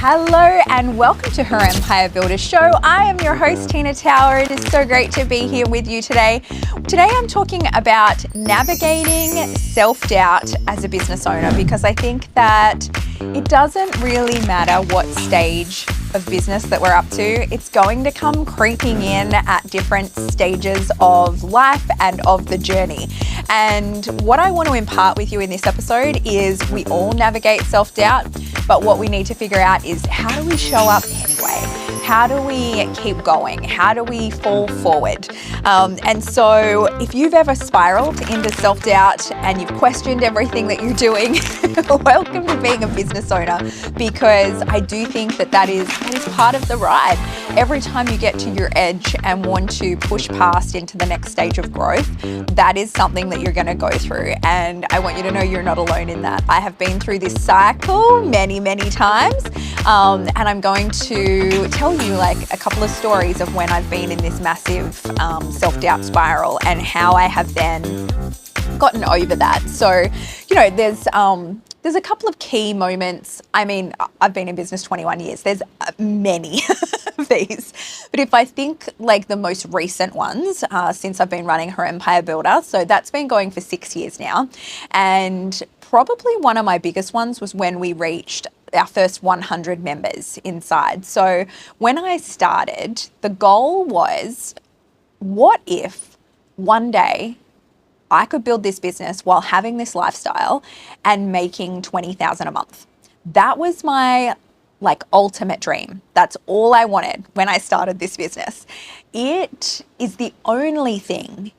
Hello and welcome to Her Empire Builder Show. I am your host, Tina Tower. It is so great to be here with you today. Today I'm talking about navigating self-doubt as a business owner, because I think that it doesn't really matter what stage of business that we're up to. It's going to come creeping in at different stages of life and of the journey. And what I want to impart with you in this episode is we all navigate self-doubt, but what we need to figure out is how do we show up anyway? How do we keep going? How do we fall forward? And so if you've ever spiraled into self-doubt and you've questioned everything that you're doing, welcome to being a business owner, because I do think that is part of the ride. Every time you get to your edge and want to push past into the next stage of growth, that is something that you're going to go through. And I want you to know you're not alone in that. I have been through this cycle many times. And I'm going to tell you like a couple of stories of when I've been in this massive self-doubt spiral and how I have then gotten over that. So, there's a couple of key moments. I mean, I've been in business 21 years. There's many of these. But if I think like the most recent ones since I've been running Her Empire Builder, so that's been going for 6 years now. And probably one of my biggest ones was when we reached our first 100 members inside. So when I started, the goal was, what if one day I could build this business while having this lifestyle and making $20,000 a month? That was my ultimate dream. That's all I wanted when I started this business. It is the only thing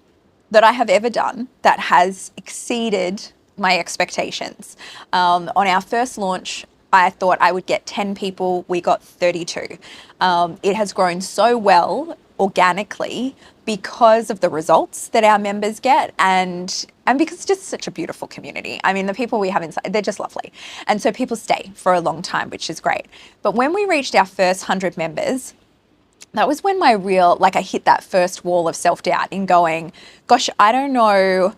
that I have ever done that has exceeded my expectations. On our first launch, I thought I would get 10 people. We got 32. It has grown so well organically because of the results that our members get and because it's just such a beautiful community. I mean, the people we have inside, they're just lovely. And so people stay for a long time, which is great. But when we reached our first 100 members, that was when I hit that first wall of self-doubt in going, gosh, I don't know,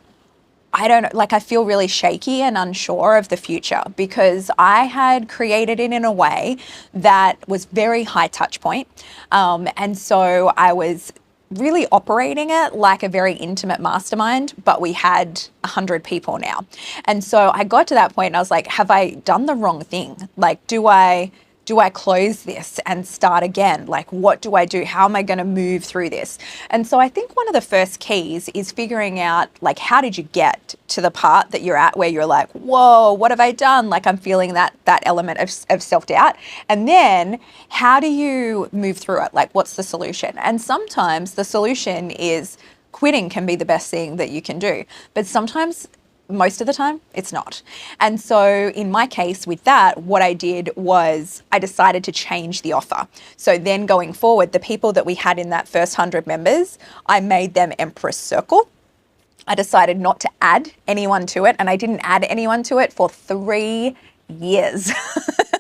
I feel really shaky and unsure of the future, because I had created it in a way that was very high touch point. And so I was really operating it like a very intimate mastermind, but we had 100 people now. And so I got to that point and I was like, have I done the wrong thing? Like, do I close this and start again? Like, what do I do? How am I going to move through this? And so I think one of the first keys is figuring out, like, how did you get to the part that you're at where you're like, whoa, what have I done? Like, I'm feeling that element of self-doubt. And then how do you move through it? Like, what's the solution? And sometimes the solution is quitting can be the best thing that you can do. But sometimes, most of the time, it's not. And so in my case with that, what I did was I decided to change the offer. So then going forward, the people that we had in that first 100 members, I made them Empress Circle. I decided not to add anyone to it, and I didn't add anyone to it for 3 years.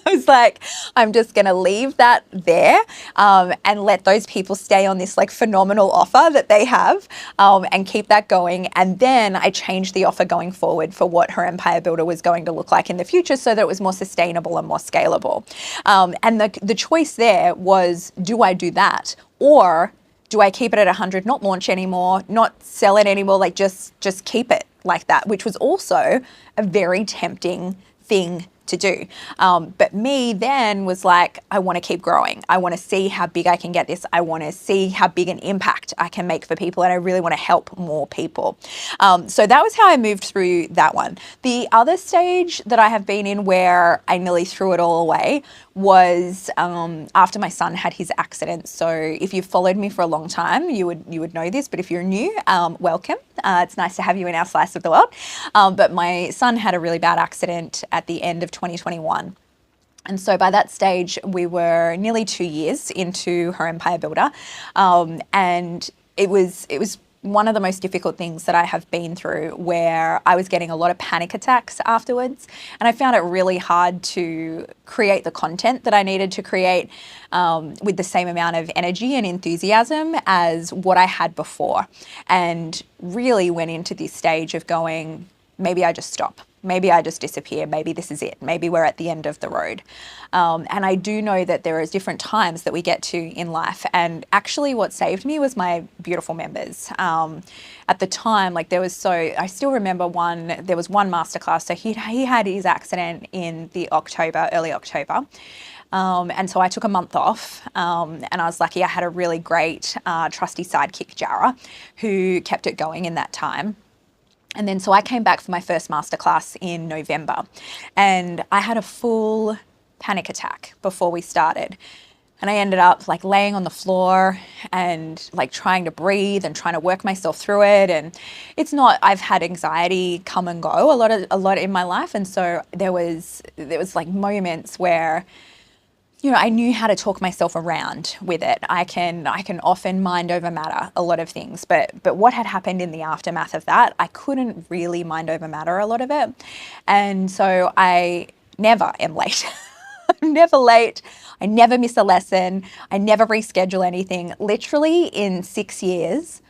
I was like, I'm just going to leave that there and let those people stay on this phenomenal offer that they have and keep that going. And then I changed the offer going forward for what Her Empire Builder was going to look like in the future, so that it was more sustainable and more scalable. And the choice there was, do I do that? Or do I keep it at 100, not launch anymore, not sell it anymore, just keep it like that, which was also a very tempting thing to do. But me then was like, I want to keep growing. I want to see how big I can get this. I want to see how big an impact I can make for people. And I really want to help more people. So that was how I moved through that one. The other stage that I have been in where I nearly threw it all away was after my son had his accident. So if you've followed me for a long time, you would know this, but if you're new, welcome. It's nice to have you in our slice of the world. But my son had a really bad accident at the end of 2021. And so by that stage, we were nearly 2 years into Her Empire Builder. And it was one of the most difficult things that I have been through, where I was getting a lot of panic attacks afterwards. And I found it really hard to create the content that I needed to create with the same amount of energy and enthusiasm as what I had before. And really went into this stage of going, maybe I just stop. maybe I just disappear. Maybe this is it. Maybe we're at the end of the road. And I do know that there is different times that we get to in life. And actually what saved me was my beautiful members. At the time, like I still remember there was one masterclass. So he had his accident in early October. And so I took a month off, and I was lucky I had a really great trusty sidekick, Jara, who kept it going in that time. And then so I came back for my first masterclass in November, and I had a full panic attack before we started. And I ended up like laying on the floor and like trying to breathe and trying to work myself through it. And I've had anxiety come and go a lot in my life. And so there was like moments where, I knew how to talk myself around with it. I can often mind over matter a lot of things, but what had happened in the aftermath of that, I couldn't really mind over matter a lot of it. And so I never am late. I'm never late. I never miss a lesson. I never reschedule anything. Literally in 6 years,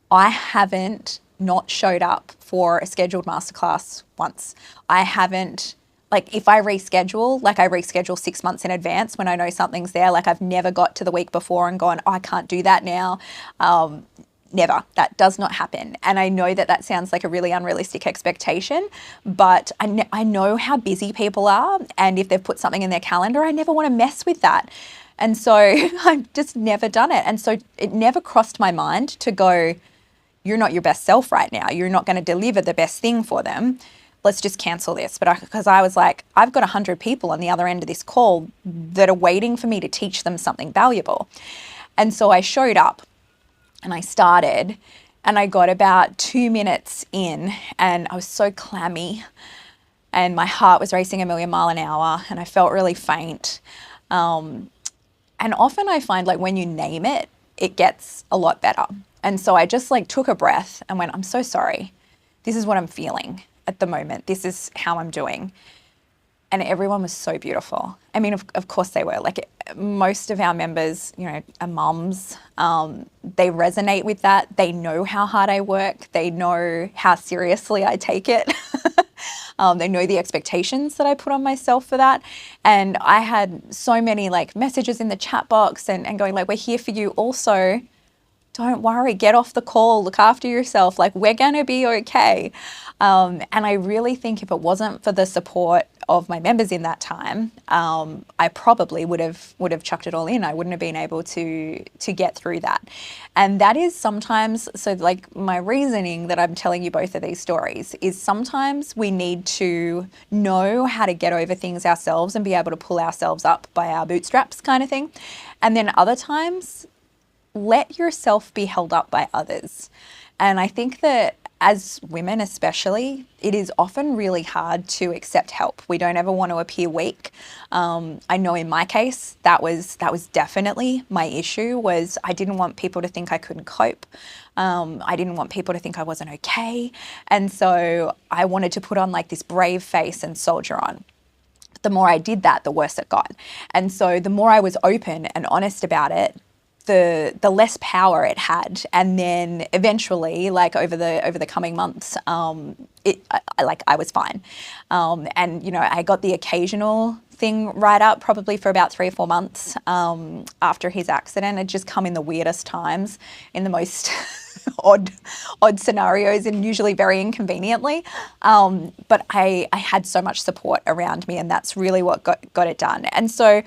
I haven't not showed up for a scheduled masterclass once. I haven't, like if I reschedule, like I reschedule 6 months in advance when I know something's there. Like I've never got to the week before and gone, oh, I can't do that now. Never. That does not happen. And I know that sounds like a really unrealistic expectation, but I know how busy people are. And if they've put something in their calendar, I never want to mess with that. And so I've just never done it. And so it never crossed my mind to go, you're not your best self right now. You're not going to deliver the best thing for them. Let's just cancel this. But because I was like, I've got 100 people on the other end of this call that are waiting for me to teach them something valuable. And so I showed up and I started, and I got about 2 minutes in and I was so clammy and my heart was racing a million miles an hour and I felt really faint. And often I find like when you name it, it gets a lot better. And so I just like took a breath and went, I'm so sorry. This is what I'm feeling at the moment. This is how I'm doing. And everyone was so beautiful. I mean, of course they were. Like most of our members, are mums. They resonate with that. They know how hard I work. They know how seriously I take it. They know the expectations that I put on myself for that. And I had so many like messages in the chat box and going like, we're here for you also. Don't worry, get off the call, look after yourself. Like we're going to be okay. And I really think if it wasn't for the support of my members in that time, I probably would have chucked it all in. I wouldn't have been able to get through that. And that is sometimes, so like my reasoning that I'm telling you both of these stories is sometimes we need to know how to get over things ourselves and be able to pull ourselves up by our bootstraps kind of thing. And then other times, let yourself be held up by others. And I think that as women especially, it is often really hard to accept help. We don't ever want to appear weak. I know in my case, that was definitely my issue. Was I didn't want people to think I couldn't cope. I didn't want people to think I wasn't okay. And so I wanted to put on like this brave face and soldier on. The more I did that, the worse it got. And so the more I was open and honest about it, the less power it had. And then eventually, like over the coming months, I was fine. And I got the occasional thing right up probably for about 3 or 4 months after his accident. It just come in the weirdest times, in the most odd scenarios, and usually very inconveniently. But I had so much support around me, and that's really what got it done. And so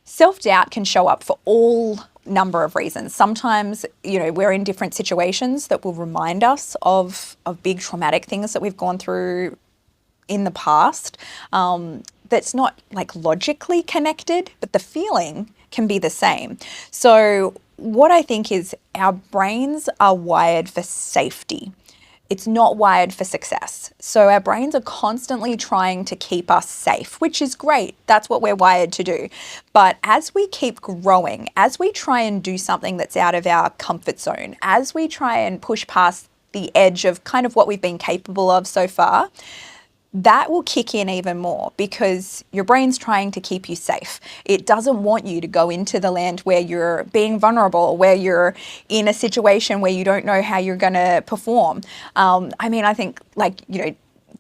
self-doubt can show up for all number of reasons. Sometimes, we're in different situations that will remind us of big traumatic things that we've gone through in the past. That's not like logically connected, but the feeling can be the same. So what I think is our brains are wired for safety. It's not wired for success. So our brains are constantly trying to keep us safe, which is great. That's what we're wired to do. But as we keep growing, as we try and do something that's out of our comfort zone, as we try and push past the edge of kind of what we've been capable of so far, that will kick in even more because your brain's trying to keep you safe. It doesn't want you to go into the land where you're being vulnerable, where you're in a situation where you don't know how you're going to perform. I think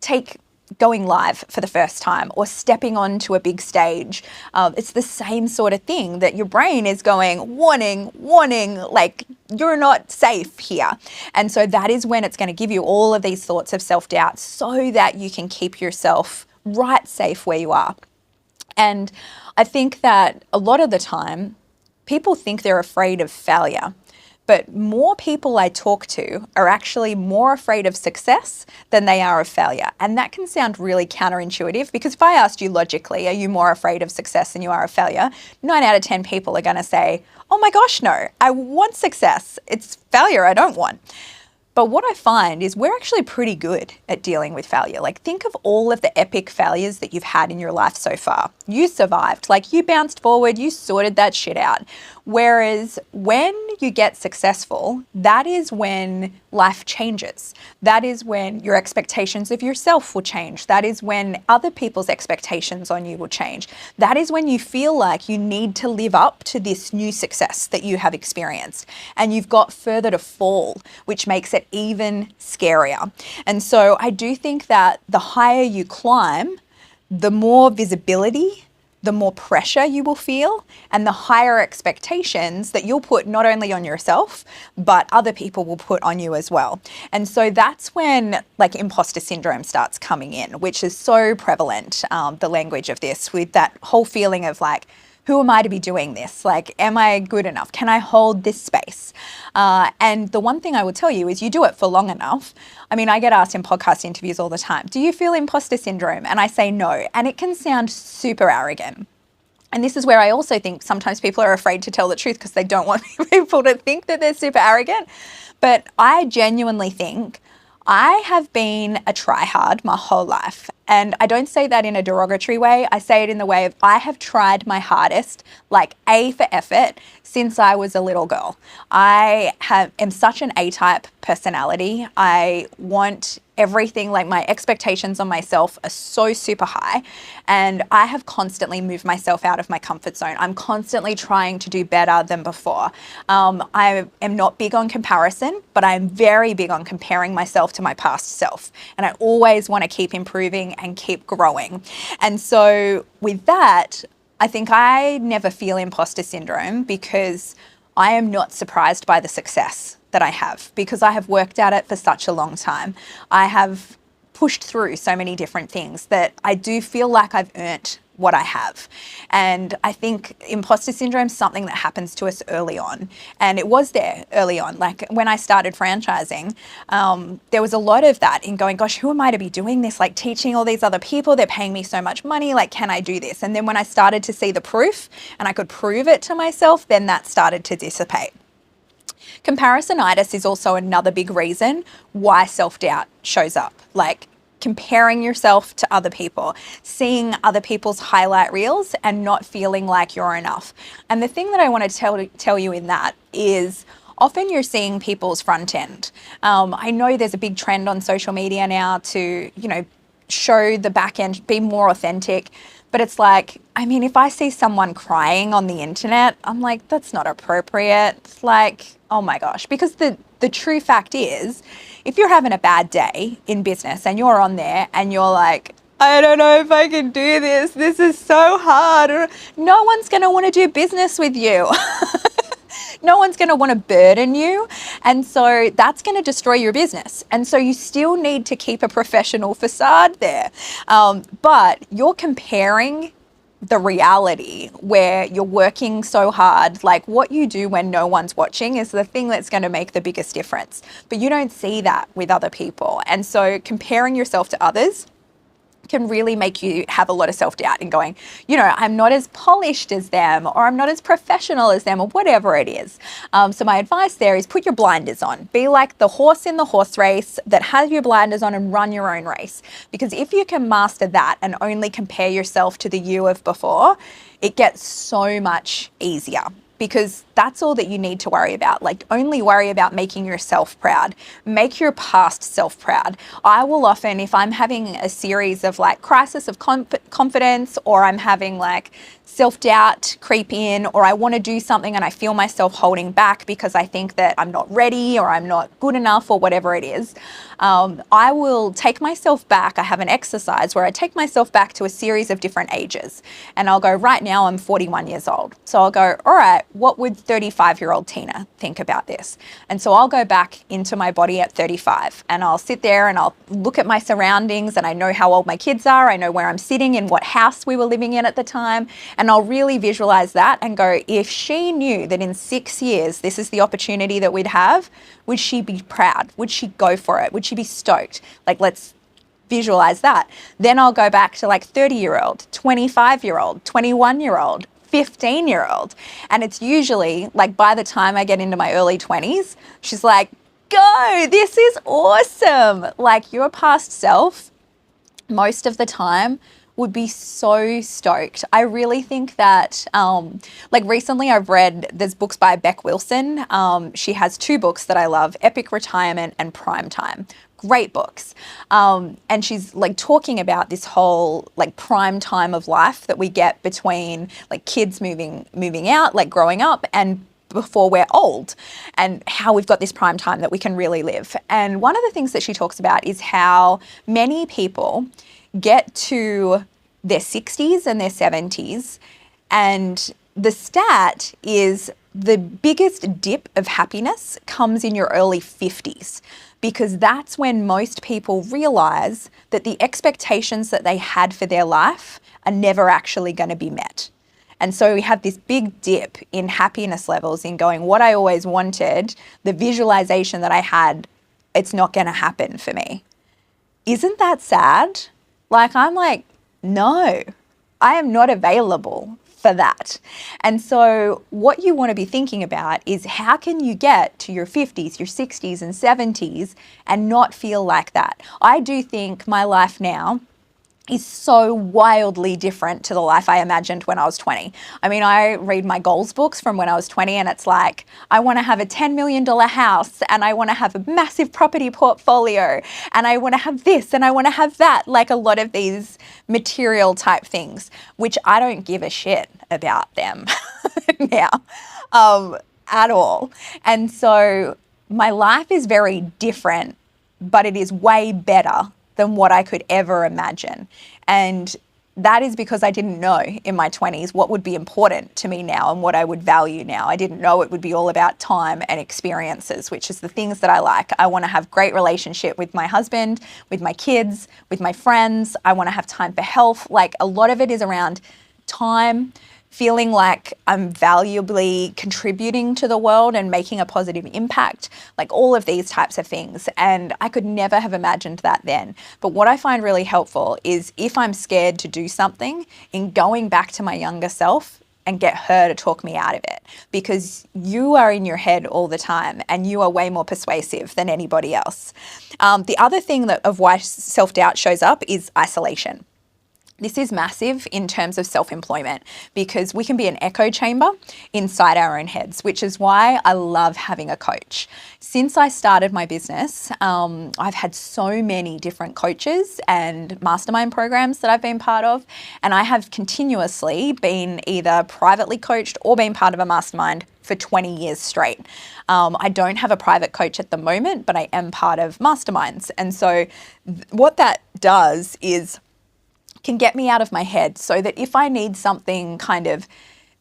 take going live for the first time or stepping onto a big stage. It's the same sort of thing that your brain is going, warning, like you're not safe here. And so that is when it's going to give you all of these thoughts of self-doubt so that you can keep yourself right safe where you are. And I think that a lot of the time, people think they're afraid of failure. But more people I talk to are actually more afraid of success than they are of failure. And that can sound really counterintuitive, because if I asked you logically, are you more afraid of success than you are of failure? 9 out of 10 people are going to say, oh my gosh, no, I want success. It's failure I don't want. But what I find is we're actually pretty good at dealing with failure. Like, think of all of the epic failures that you've had in your life so far. You survived, like you bounced forward, you sorted that shit out. Whereas when you get successful, that is when life changes. That is when your expectations of yourself will change. That is when other people's expectations on you will change. That is when you feel like you need to live up to this new success that you have experienced. And you've got further to fall, which makes it even scarier. And so I do think that the higher you climb, the more visibility, the more pressure you will feel, and the higher expectations that you'll put not only on yourself, but other people will put on you as well. And so that's when like imposter syndrome starts coming in, which is so prevalent, the language of this, with that whole feeling of like, who am I to be doing this? Like, am I good enough? Can I hold this space? And the one thing I will tell you is you do it for long enough. I mean, I get asked in podcast interviews all the time, do you feel imposter syndrome? And I say no. And it can sound super arrogant. And this is where I also think sometimes people are afraid to tell the truth because they don't want people to think that they're super arrogant. But I genuinely think I have been a tryhard my whole life. And I don't say that in a derogatory way. I say it in the way of I have tried my hardest, like A for effort, since I was a little girl. I am such an A-type personality. I want everything, like my expectations on myself are so super high, and I have constantly moved myself out of my comfort zone. I'm constantly trying to do better than before. I am not big on comparison, but I'm very big on comparing myself to my past self. And I always want to keep improving and keep growing. And so with that, I think I never feel imposter syndrome because I am not surprised by the success that I have, because I have worked at it for such a long time. I have pushed through so many different things that I do feel like I've earned what I have. And I think imposter syndrome is something that happens to us early on. And it was there early on. Like when I started franchising, there was a lot of that in going, gosh, who am I to be doing this? Like teaching all these other people, they're paying me so much money. Like, can I do this? And then when I started to see the proof and I could prove it to myself, then that started to dissipate. Comparisonitis is also another big reason why self-doubt shows up. Like comparing yourself to other people, seeing other people's highlight reels and not feeling like you're enough. And the thing that I want to tell you in that is often you're seeing people's front end. I know there's a big trend on social media now to, show the back end, be more authentic. But it's like, I mean, if I see someone crying on the internet, I'm like, that's not appropriate. It's like, oh my gosh, because the true fact is, if you're having a bad day in business and you're on there and you're like, I don't know if I can do this. This is so hard. No one's going to want to do business with you. No one's going to want to burden you. And so that's going to destroy your business. And so you still need to keep a professional facade there. But you're comparing the reality where you're working so hard. Like what you do when no one's watching is the thing that's going to make the biggest difference. But you don't see that with other people. And so comparing yourself to others can really make you have a lot of self-doubt and going, I'm not as polished as them, or I'm not as professional as them, or whatever it is. So my advice there is put your blinders on. Be like the horse in the horse race that has your blinders on and run your own race. Because if you can master that and only compare yourself to the you of before, it gets so much easier. Because That's all that you need to worry about. Like, only worry about making yourself proud. Make your past self proud. I will often, if I'm having a series of like crisis of confidence, or I'm having like self-doubt creep in, or I want to do something and I feel myself holding back because I think that I'm not ready or I'm not good enough or whatever it is, I will take myself back. I have an exercise where I take myself back to a series of different ages, and I'll go, right now I'm 41 years old. So I'll go, all right, what would 35-year-old Tina think about this? And so I'll go back into my body at 35, and I'll sit there and I'll look at my surroundings, and I know how old my kids are. I know where I'm sitting and what house we were living in at the time. And I'll really visualize that and go, if she knew that in 6 years, this is the opportunity that we'd have, would she be proud? Would she go for it? Would she be stoked? Like, let's visualize that. Then I'll go back to like 30-year-old, 25-year-old, 21-year-old, 15-year-old. And it's usually like by the time I get into my early 20s, she's like, go, this is awesome. Like, your past self, most of the time, would be so stoked. I really think that, like recently I've read, there's books by Beck Wilson. She has 2 books that I love, Epic Retirement and Prime Time. Great books. And she's like talking about this whole like prime time of life that we get between like kids moving out, like growing up, and before we're old, and how we've got this prime time that we can really live. And one of the things that she talks about is how many people get to their 60s and their 70s, and the stat is the biggest dip of happiness comes in your early 50s, because that's when most people realize that the expectations that they had for their life are never actually going to be met. And so we have this big dip in happiness levels in going, what I always wanted, the visualization that I had, it's not going to happen for me. Isn't that sad? Like, I'm like, no, I am not available for that. And so what you want to be thinking about is, how can you get to your 50s, your 60s and 70s and not feel like that? I do think my life now is so wildly different to the life I imagined when I was 20. I mean, I read my goals books from when I was 20, and it's like, I want to have a $10 million house, and I want to have a massive property portfolio, and I want to have this, and I want to have that, like a lot of these material type things, which I don't give a shit about them now at all. And so my life is very different, but it is way better than what I could ever imagine. And that is because I didn't know in my 20s what would be important to me now and what I would value now. I didn't know it would be all about time and experiences, which is the things that I like. I want to have great relationship with my husband, with my kids, with my friends. I want to have time for health. Like, a lot of it is around time, feeling like I'm valuably contributing to the world and making a positive impact, like all of these types of things. And I could never have imagined that then. But what I find really helpful is, if I'm scared to do something, in going back to my younger self and get her to talk me out of it, because you are in your head all the time and you are way more persuasive than anybody else. The other thing of why self-doubt shows up is isolation. This is massive in terms of self-employment, because we can be an echo chamber inside our own heads, which is why I love having a coach. Since I started my business, I've had so many different coaches and mastermind programs that I've been part of, and I have continuously been either privately coached or been part of a mastermind for 20 years straight. I don't have a private coach at the moment, but I am part of masterminds. And so what that does is can get me out of my head, so that if I need something kind of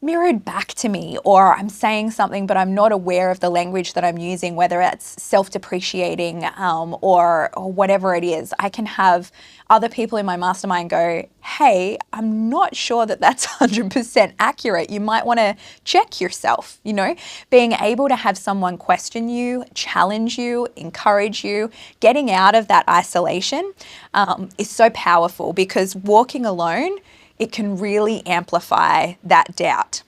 mirrored back to me, or I'm saying something but I'm not aware of the language that I'm using, whether it's self-depreciating or whatever it is, I can have other people in my mastermind go, hey, I'm not sure that that's 100% accurate. You might want to check yourself, being able to have someone question you, challenge you, encourage you, getting out of that isolation is so powerful, because walking alone, it can really amplify that doubt.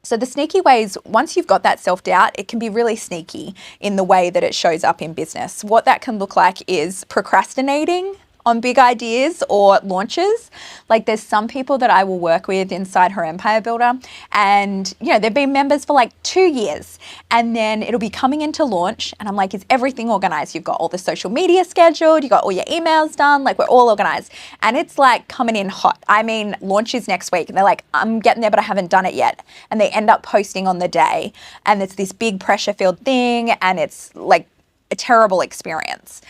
So the sneaky ways, once you've got that self-doubt, it can be really sneaky in the way that it shows up in business. What that can look like is procrastinating on big ideas or launches. Like there's some people that I will work with inside Her Empire Builder, and they've been members for like 2 years, and then it'll be coming into launch and I'm like, is everything organized? You've got all the social media scheduled, you got all your emails done, like we're all organized. And it's like coming in hot. I mean, launch is next week and they're like, I'm getting there, but I haven't done it yet. And they end up posting on the day and it's this big pressure filled thing and it's like a terrible experience.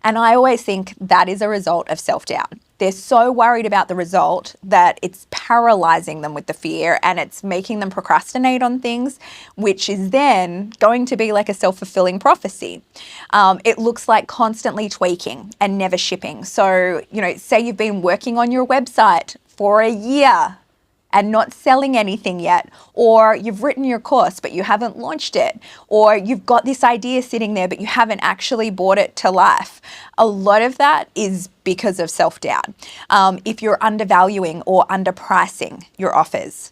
And I always think that is a result of self-doubt. They're so worried about the result that it's paralyzing them with the fear and it's making them procrastinate on things, which is then going to be like a self-fulfilling prophecy. It looks like constantly tweaking and never shipping. So, say you've been working on your website for a year and not selling anything yet, or you've written your course but you haven't launched it, or you've got this idea sitting there but you haven't actually brought it to life. A lot of that is because of self-doubt. If you're undervaluing or underpricing your offers,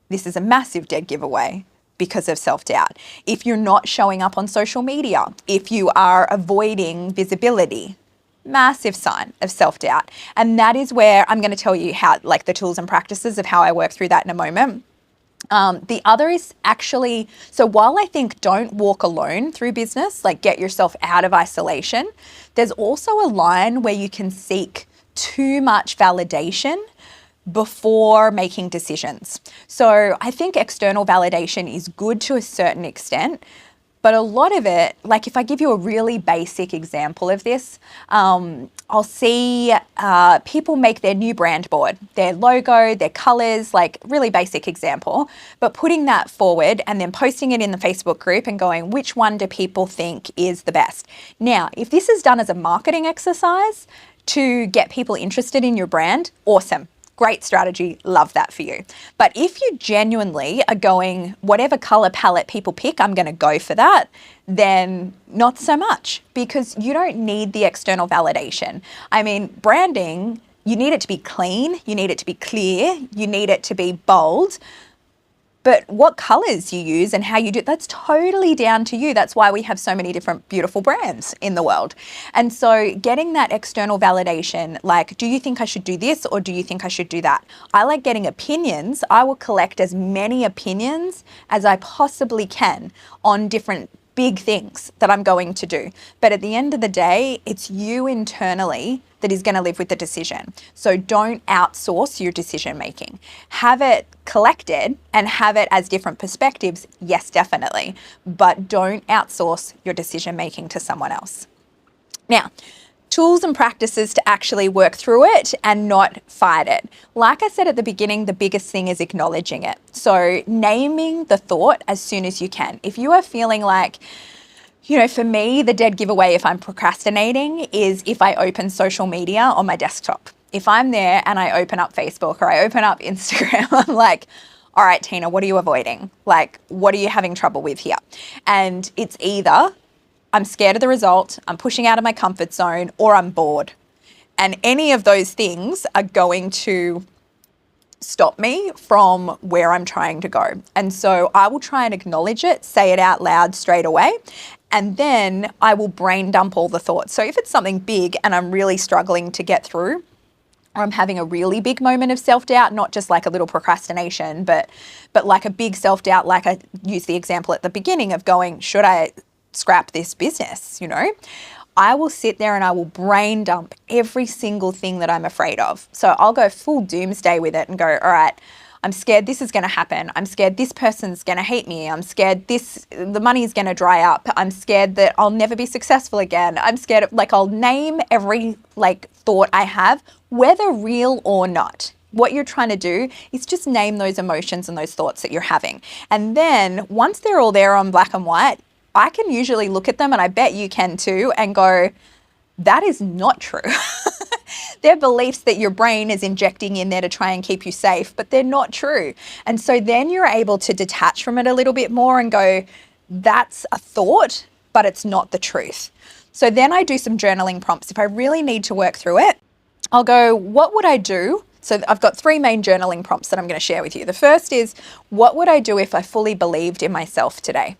this is a massive dead giveaway because of self-doubt. If you're not showing up on social media, if you are avoiding visibility, massive sign of self-doubt. And that is where I'm going to tell you how, like the tools and practices of how I work through that in a moment. The other is actually, so while I think don't walk alone through business, like get yourself out of isolation, there's also a line where you can seek too much validation before making decisions. So I think external validation is good to a certain extent, but a lot of it, like if I give you a really basic example of this, I'll see people make their new brand board, their logo, their colors, like really basic example, but putting that forward and then posting it in the Facebook group and going, which one do people think is the best? Now, if this is done as a marketing exercise to get people interested in your brand, awesome. Great strategy, love that for you. But if you genuinely are going, whatever color palette people pick, I'm going to go for that, then not so much, because you don't need the external validation. I mean, branding, you need it to be clean, you need it to be clear, you need it to be bold. But what colors you use and how you do it, that's totally down to you. That's why we have so many different beautiful brands in the world. And so getting that external validation, like, do you think I should do this or do you think I should do that? I like getting opinions. I will collect as many opinions as I possibly can on different big things that I'm going to do. But at the end of the day, it's you internally that is going to live with the decision. So don't outsource your decision making. Have it collected and have it as different perspectives. Yes, definitely. But don't outsource your decision making to someone else. Now, tools and practices to actually work through it and not fight it. Like I said at the beginning, the biggest thing is acknowledging it. So naming the thought as soon as you can. If you are feeling like, for me, the dead giveaway if I'm procrastinating is if I open social media on my desktop. If I'm there and I open up Facebook or I open up Instagram, I'm like, all right, Tina, what are you avoiding? Like, what are you having trouble with here? And it's either I'm scared of the result, I'm pushing out of my comfort zone, or I'm bored. And any of those things are going to stop me from where I'm trying to go. And so I will try and acknowledge it, say it out loud straight away, and then I will brain dump all the thoughts. So if it's something big and I'm really struggling to get through, or I'm having a really big moment of self-doubt, not just like a little procrastination, but like a big self-doubt, like I used the example at the beginning of going, should I scrap this business, I will sit there and I will brain dump every single thing that I'm afraid of. So I'll go full doomsday with it and go, all right, I'm scared this is going to happen. I'm scared this person's going to hate me. I'm scared the money is going to dry up. I'm scared that I'll never be successful again. I'm scared I'll name every thought I have, whether real or not. What you're trying to do is just name those emotions and those thoughts that you're having. And then once they're all there on black and white, I can usually look at them, and I bet you can too, and go, that is not true. They're beliefs that your brain is injecting in there to try and keep you safe, but they're not true. And so then you're able to detach from it a little bit more and go, that's a thought, but it's not the truth. So then I do some journaling prompts. If I really need to work through it, I'll go, what would I do? So I've got 3 main journaling prompts that I'm going to share with you. The first is, what would I do if I fully believed in myself today?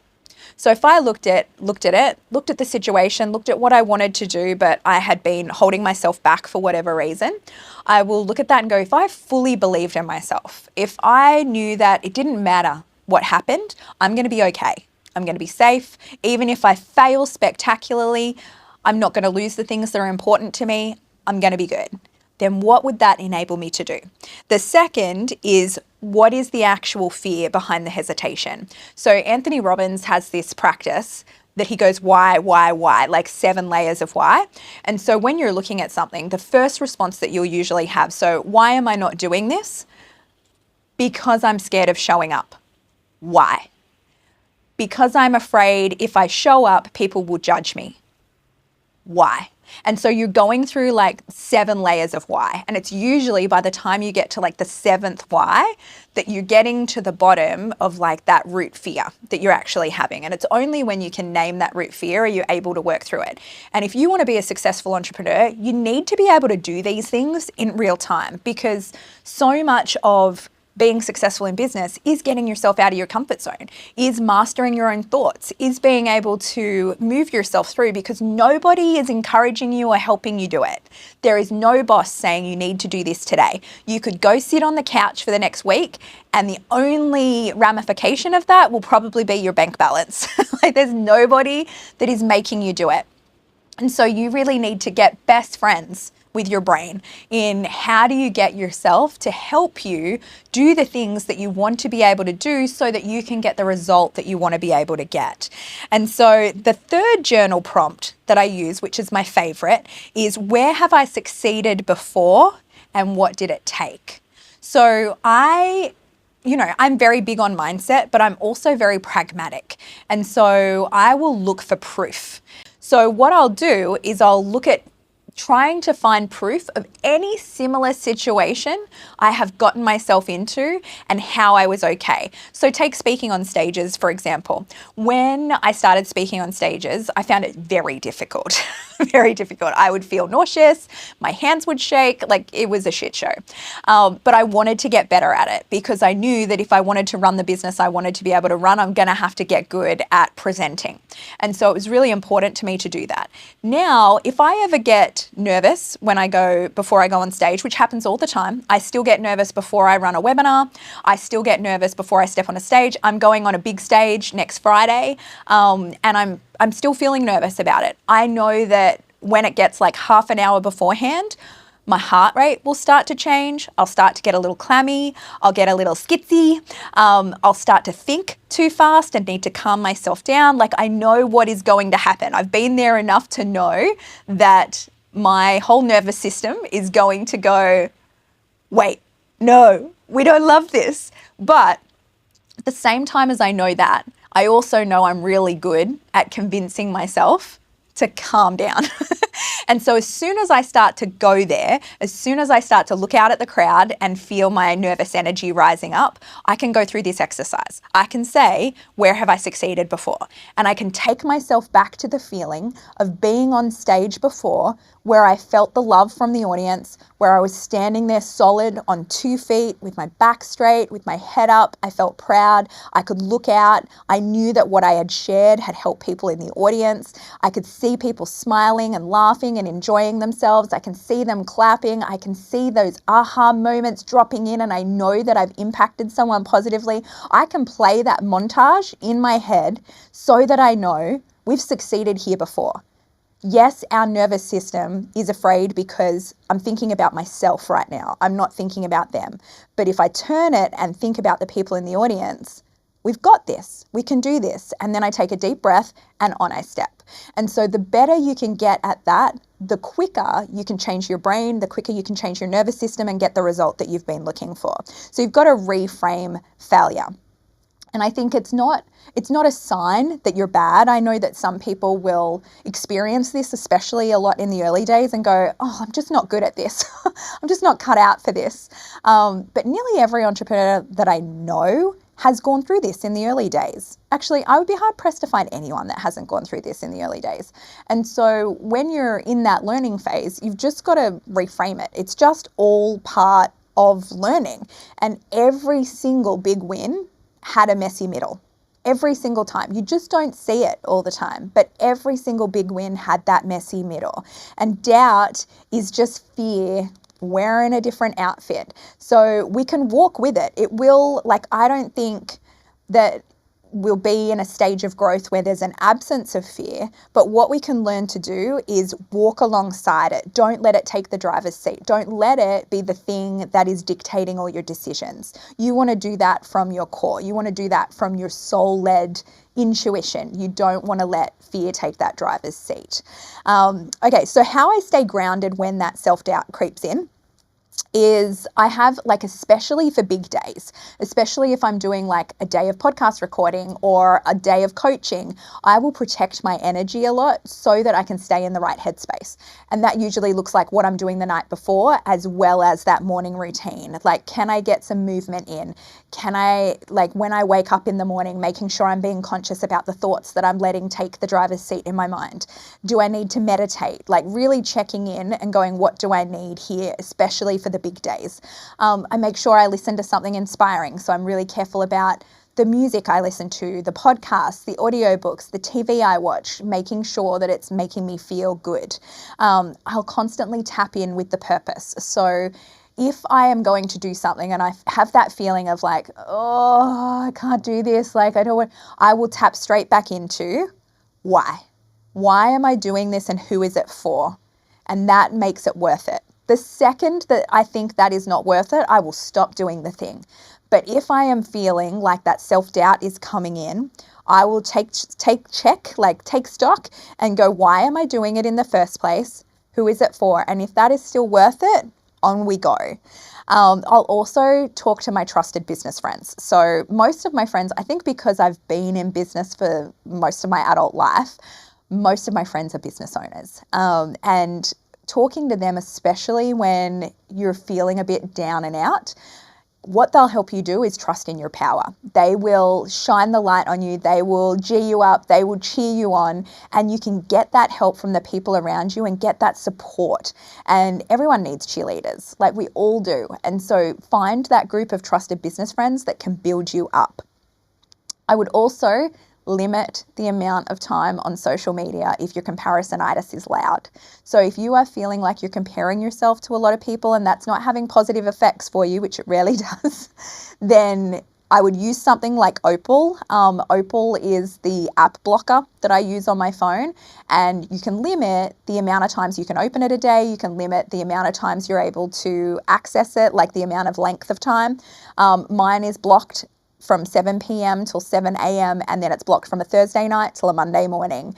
So if I looked at the situation, looked at what I wanted to do, but I had been holding myself back for whatever reason, I will look at that and go, if I fully believed in myself, if I knew that it didn't matter what happened, I'm going to be okay. I'm going to be safe. Even if I fail spectacularly, I'm not going to lose the things that are important to me. I'm going to be good. Then what would that enable me to do? The second is, what is the actual fear behind the hesitation? So Anthony Robbins has this practice that he goes, why, like 7 layers of why. And so when you're looking at something, the first response that you'll usually have, so why am I not doing this? Because I'm scared of showing up. Why? Because I'm afraid if I show up, people will judge me. Why? And so you're going through like 7 layers of why. And it's usually by the time you get to like the 7th why that you're getting to the bottom of like that root fear that you're actually having. And it's only when you can name that root fear are you able to work through it. And if you want to be a successful entrepreneur, you need to be able to do these things in real time, because so much of being successful in business is getting yourself out of your comfort zone, is mastering your own thoughts, is being able to move yourself through, because nobody is encouraging you or helping you do it. There is no boss saying you need to do this today. You could go sit on the couch for the next week and the only ramification of that will probably be your bank balance. Like there's nobody that is making you do it. And so you really need to get best friends with your brain in how do you get yourself to help you do the things that you want to be able to do so that you can get the result that you want to be able to get. And so the third journal prompt that I use, which is my favorite, is where have I succeeded before and what did it take? So I'm very big on mindset, but I'm also very pragmatic. And so I will look for proof. So what I'll do is I'll look at trying to find proof of any similar situation I have gotten myself into and how I was okay. So take speaking on stages, for example. When I started speaking on stages, I found it very difficult, very difficult. I would feel nauseous, my hands would shake, like it was a shit show. But I wanted to get better at it because I knew that if I wanted to run the business I wanted to be able to run, I'm going to have to get good at presenting. And so it was really important to me to do that. Now, if I ever get nervous before I go on stage, which happens all the time. I still get nervous before I run a webinar. I still get nervous before I step on a stage. I'm going on a big stage next Friday, and I'm still feeling nervous about it. I know that when it gets like half an hour beforehand, my heart rate will start to change. I'll start to get a little clammy. I'll get a little skitsy. I'll start to think too fast and need to calm myself down. Like I know what is going to happen. I've been there enough to know that my whole nervous system is going to go, wait, no, we don't love this. But at the same time as I know that, I also know I'm really good at convincing myself to calm down. And so as soon as I start to go there, as soon as I start to look out at the crowd and feel my nervous energy rising up, I can go through this exercise. I can say, where have I succeeded before? And I can take myself back to the feeling of being on stage before, where I felt the love from the audience, where I was standing there solid on 2 feet with my back straight, with my head up. I felt proud. I could look out. I knew that what I had shared had helped people in the audience. I could see people smiling and laughing and enjoying themselves. I can see them clapping. I can see those aha moments dropping in, and I know that I've impacted someone positively. I can play that montage in my head so that I know we've succeeded here before. Yes, our nervous system is afraid because I'm thinking about myself right now. I'm not thinking about them. But if I turn it and think about the people in the audience, we've got this, we can do this. And then I take a deep breath and on I step. And so the better you can get at that, the quicker you can change your brain, the quicker you can change your nervous system and get the result that you've been looking for. So you've got to reframe failure. And I think it's not a sign that you're bad. I know that some people will experience this, especially a lot in the early days, and go, oh, I'm just not good at this. I'm just not cut out for this. But nearly every entrepreneur that I know has gone through this in the early days. Actually, I would be hard pressed to find anyone that hasn't gone through this in the early days. And so when you're in that learning phase, you've just got to reframe it. It's just all part of learning. And every single big win had a messy middle. Every single time. You just don't see it all the time, but every single big win had that messy middle. And doubt is just fear wearing a different outfit. So we can walk with it. It will, like, I don't think that we'll be in a stage of growth where there's an absence of fear, but what we can learn to do is walk alongside it. Don't let it take the driver's seat. Don't let it be the thing that is dictating all your decisions. You want to do that from your core. You want to do that from your soul-led intuition. You don't want to let fear take that driver's seat. Okay, so how I stay grounded when that self-doubt creeps in is I have, like, especially for big days, especially if I'm doing like a day of podcast recording or a day of coaching, I will protect my energy a lot so that I can stay in the right headspace. And that usually looks like what I'm doing the night before, as well as that morning routine. Like, can I get some movement in? Can I, like, when I wake up in the morning, making sure I'm being conscious about the thoughts that I'm letting take the driver's seat in my mind? Do I need to meditate? Like, really checking in and going, what do I need here, especially for the big days? I make sure I listen to something inspiring. So I'm really careful about the music I listen to, the podcasts, the audiobooks, the TV I watch, making sure that it's making me feel good. I'll constantly tap in with the purpose. So if I am going to do something and I have that feeling of like, oh, I can't do this, like, I will tap straight back into why. Why am I doing this and who is it for? And that makes it worth it. The second that I think that is not worth it, I will stop doing the thing. But if I am feeling like that self-doubt is coming in, I will take stock and go, why am I doing it in the first place? Who is it for? And if that is still worth it, on we go. I'll also talk to my trusted business friends. So most of my friends, I think because I've been in business for most of my adult life, most of my friends are business owners. And talking to them, especially when you're feeling a bit down and out, what they'll help you do is trust in your power. They will shine the light on you. They will G you up. They will cheer you on. And you can get that help from the people around you and get that support. And everyone needs cheerleaders, like we all do. And so find that group of trusted business friends that can build you up. I would also limit the amount of time on social media if your comparisonitis is loud. So if you are feeling like you're comparing yourself to a lot of people and that's not having positive effects for you, which it rarely does, then I would use something like Opal. Opal is the app blocker that I use on my phone, and you can limit the amount of times you can open it a day. You can limit the amount of times you're able to access it, like the amount of length of time. Mine is blocked from 7 p.m. till 7 a.m. and then it's blocked from a Thursday night till a Monday morning.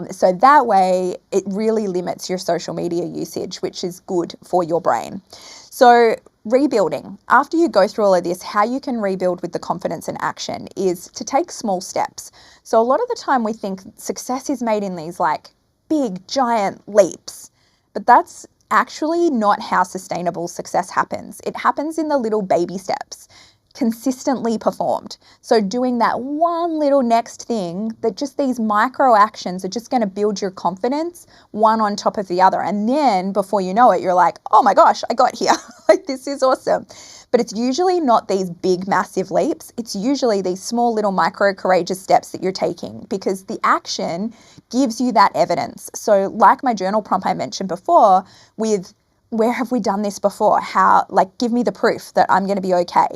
So that way it really limits your social media usage, which is good for your brain. So rebuilding, after you go through all of this, how you can rebuild with the confidence and action is to take small steps. So a lot of the time we think success is made in these like big giant leaps, but that's actually not how sustainable success happens. It happens in the little baby steps, consistently performed. So doing that one little next thing, that just these micro actions are just going to build your confidence one on top of the other. And then before you know it, you're like, oh my gosh, I got here. Like, this is awesome. But it's usually not these big, massive leaps. It's usually these small little micro courageous steps that you're taking, because the action gives you that evidence. So like my journal prompt I mentioned before with, where have we done this before? How, like, give me the proof that I'm going to be okay.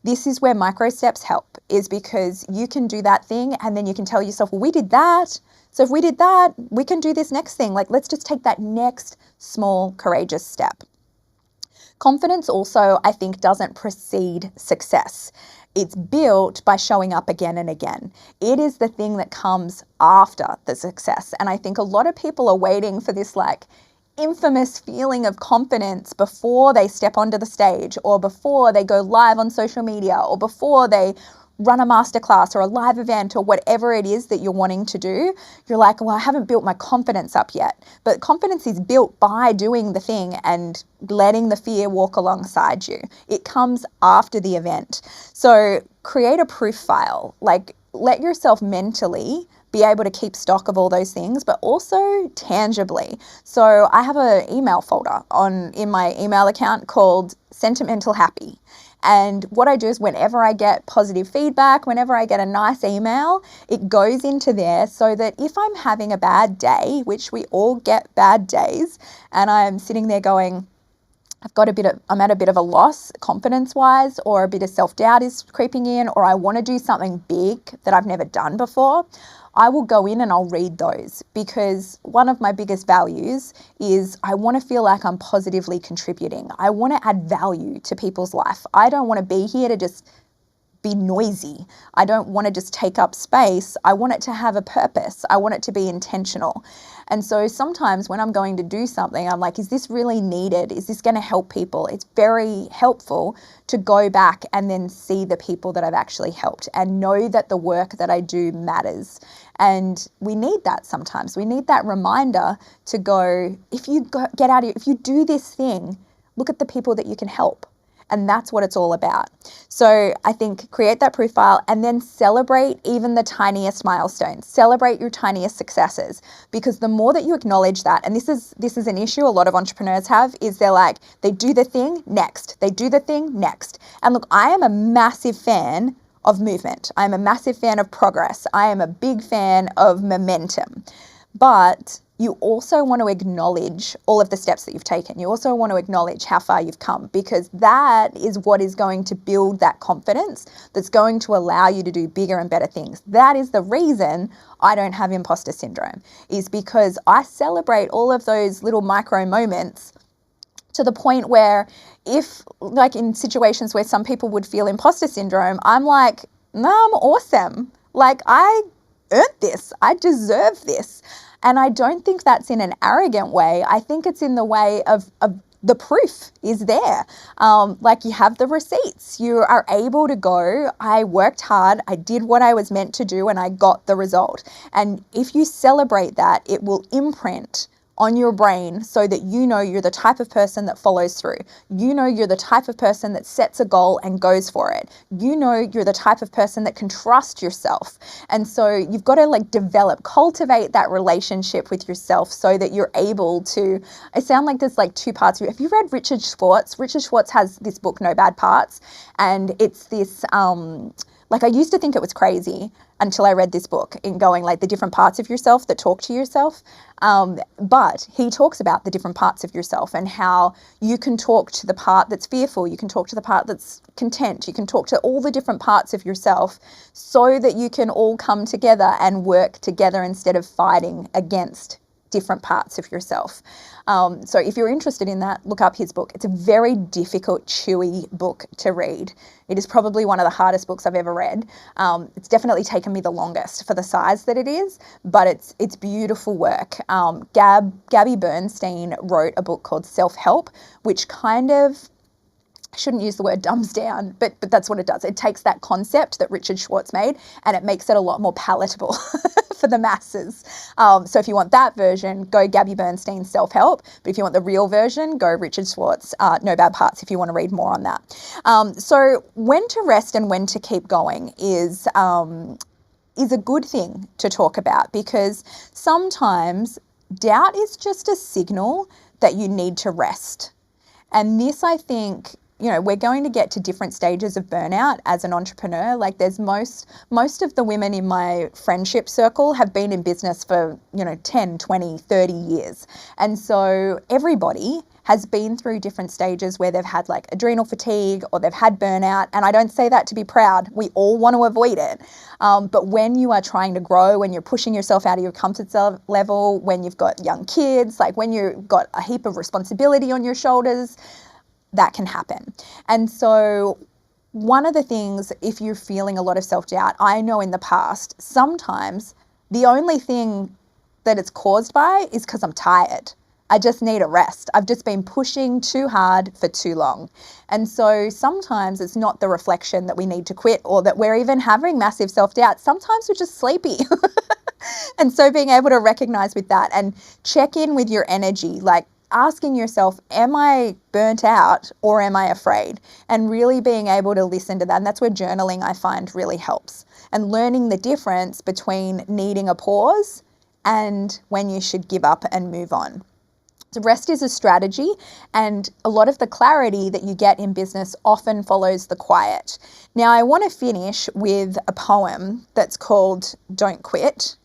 This is where micro steps help, is because you can do that thing and then you can tell yourself, well, we did that. So if we did that, we can do this next thing. Like, let's just take that next small, courageous step. Confidence also, I think, doesn't precede success. It's built by showing up again and again. It is the thing that comes after the success. And I think a lot of people are waiting for this like infamous feeling of confidence before they step onto the stage, or before they go live on social media, or before they run a masterclass or a live event, or whatever it is that you're wanting to do. You're like, well, I haven't built my confidence up yet. But confidence is built by doing the thing and letting the fear walk alongside you. It comes after the event. So create a proof file. Like, let yourself mentally be able to keep stock of all those things, but also tangibly. So I have an email folder in my email account called Sentimental Happy. And what I do is whenever I get positive feedback, whenever I get a nice email, it goes into there so that if I'm having a bad day, which we all get bad days, and I'm sitting there going, I'm at a bit of a loss confidence-wise, or a bit of self-doubt is creeping in, or I want to do something big that I've never done before, I will go in and I'll read those, because one of my biggest values is I want to feel like I'm positively contributing. I want to add value to people's life. I don't want to be here to just be noisy. I don't want to just take up space. I want it to have a purpose. I want it to be intentional. And so sometimes when I'm going to do something, I'm like, is this really needed? Is this going to help people? It's very helpful to go back and then see the people that I've actually helped and know that the work that I do matters. And we need that sometimes. We need that reminder to go, if you if you do this thing, look at the people that you can help. And that's what it's all about. So I think create that profile and then celebrate even the tiniest milestones. Celebrate your tiniest successes, because the more that you acknowledge that, and this is an issue a lot of entrepreneurs have, is they do the thing next. They do the thing next. And look, I am a massive fan of movement. I'm a massive fan of progress. I am a big fan of momentum. But you also want to acknowledge all of the steps that you've taken. You also want to acknowledge how far you've come, because that is what is going to build that confidence that's going to allow you to do bigger and better things. That is the reason I don't have imposter syndrome, is because I celebrate all of those little micro moments to the point where if, like in situations where some people would feel imposter syndrome, I'm like, no, I'm awesome. Like, I earned this. I deserve this. And I don't think that's in an arrogant way. I think it's in the way of the proof is there. Like, you have the receipts. You are able to go, I worked hard, I did what I was meant to do, and I got the result. And if you celebrate that, it will imprint on your brain so that you know you're the type of person that follows through. You know you're the type of person that sets a goal and goes for it. You know you're the type of person that can trust yourself. And so you've got to cultivate that relationship with yourself so that you're able to, I sound like there's two parts. Have you read Richard Schwartz? Richard Schwartz has this book, No Bad Parts. And it's this, I used to think it was crazy until I read this book, in going the different parts of yourself that talk to yourself. But he talks about the different parts of yourself and how you can talk to the part that's fearful. You can talk to the part that's content. You can talk to all the different parts of yourself so that you can all come together and work together instead of fighting against different parts of yourself. So if you're interested in that, look up his book. It's a very difficult, chewy book to read. It is probably one of the hardest books I've ever read. It's definitely taken me the longest for the size that it is, but it's beautiful work. Gabby Bernstein wrote a book called Self-Help, which kind of, I shouldn't use the word dumbs down, but that's what it does. It takes that concept that Richard Schwartz made and it makes it a lot more palatable for the masses. So if you want that version, go Gabby Bernstein's Self-Help. But if you want the real version, go Richard Schwartz, No Bad Parts, if you want to read more on that. So when to rest and when to keep going is a good thing to talk about, because sometimes doubt is just a signal that you need to rest. And this, I think, we're going to get to different stages of burnout as an entrepreneur. There's most of the women in my friendship circle have been in business for, 10, 20, 30 years. And so everybody has been through different stages where they've had adrenal fatigue or they've had burnout. And I don't say that to be proud. We all want to avoid it. But when you are trying to grow, when you're pushing yourself out of your comfort level, when you've got young kids, when you've got a heap of responsibility on your shoulders, that can happen. And so one of the things, if you're feeling a lot of self-doubt, I know in the past, sometimes the only thing that it's caused by is because I'm tired. I just need a rest. I've just been pushing too hard for too long. And so sometimes it's not the reflection that we need to quit or that we're even having massive self-doubt. Sometimes we're just sleepy. And so being able to recognize with that and check in with your energy, asking yourself, am I burnt out or am I afraid? And really being able to listen to that. And that's where journaling, I find, really helps. And learning the difference between needing a pause and when you should give up and move on. The rest is a strategy, and a lot of the clarity that you get in business often follows the quiet. Now, I want to finish with a poem that's called Don't Quit.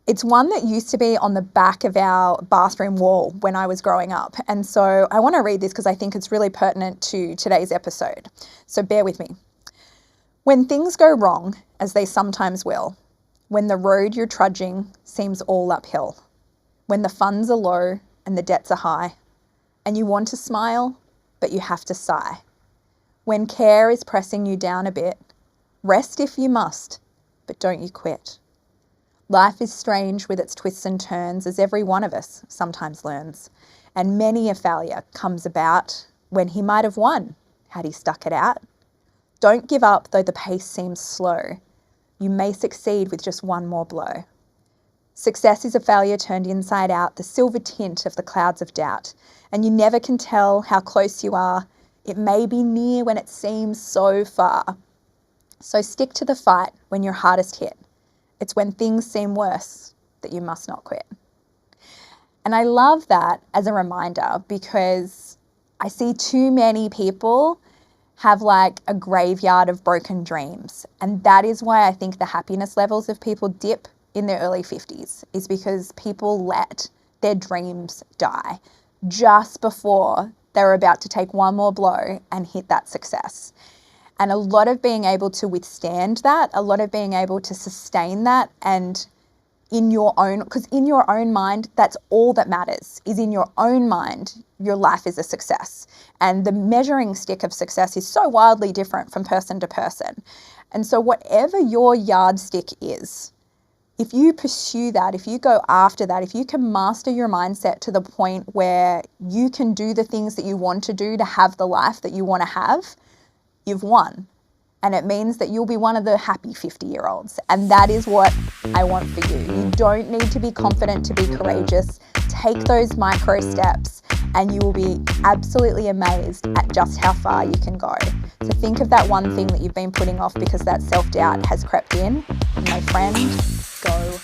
It's one that used to be on the back of our bathroom wall when I was growing up. And so I want to read this because I think it's really pertinent to today's episode. So bear with me. When things go wrong, as they sometimes will, when the road you're trudging seems all uphill, when the funds are low and the debts are high, and you want to smile, but you have to sigh. When care is pressing you down a bit, rest if you must, but don't you quit. Life is strange with its twists and turns, as every one of us sometimes learns, and many a failure comes about when he might have won had he stuck it out. Don't give up though the pace seems slow. You may succeed with just one more blow. Success is a failure turned inside out, the silver tint of the clouds of doubt, and you never can tell how close you are. It may be near when it seems so far. So stick to the fight when you're hardest hit. It's when things seem worse that you must not quit. And I love that as a reminder because I see too many people have like a graveyard of broken dreams. And that is why I think the happiness levels of people dip in their early 50s, is because people let their dreams die just before they're about to take one more blow and hit that success. And a lot of being able to withstand that, a lot of being able to sustain that, and because in your own mind, that's all that matters, is in your own mind, your life is a success. And the measuring stick of success is so wildly different from person to person. And so whatever your yardstick is, if you pursue that, if you go after that, if you can master your mindset to the point where you can do the things that you want to do to have the life that you want to have, you've won. And it means that you'll be one of the happy 50-year-olds. And that is what I want for you. You don't need to be confident to be courageous. Take those micro steps and you will be absolutely amazed at just how far you can go. So think of that one thing that you've been putting off because that self-doubt has crept in. And my friend, go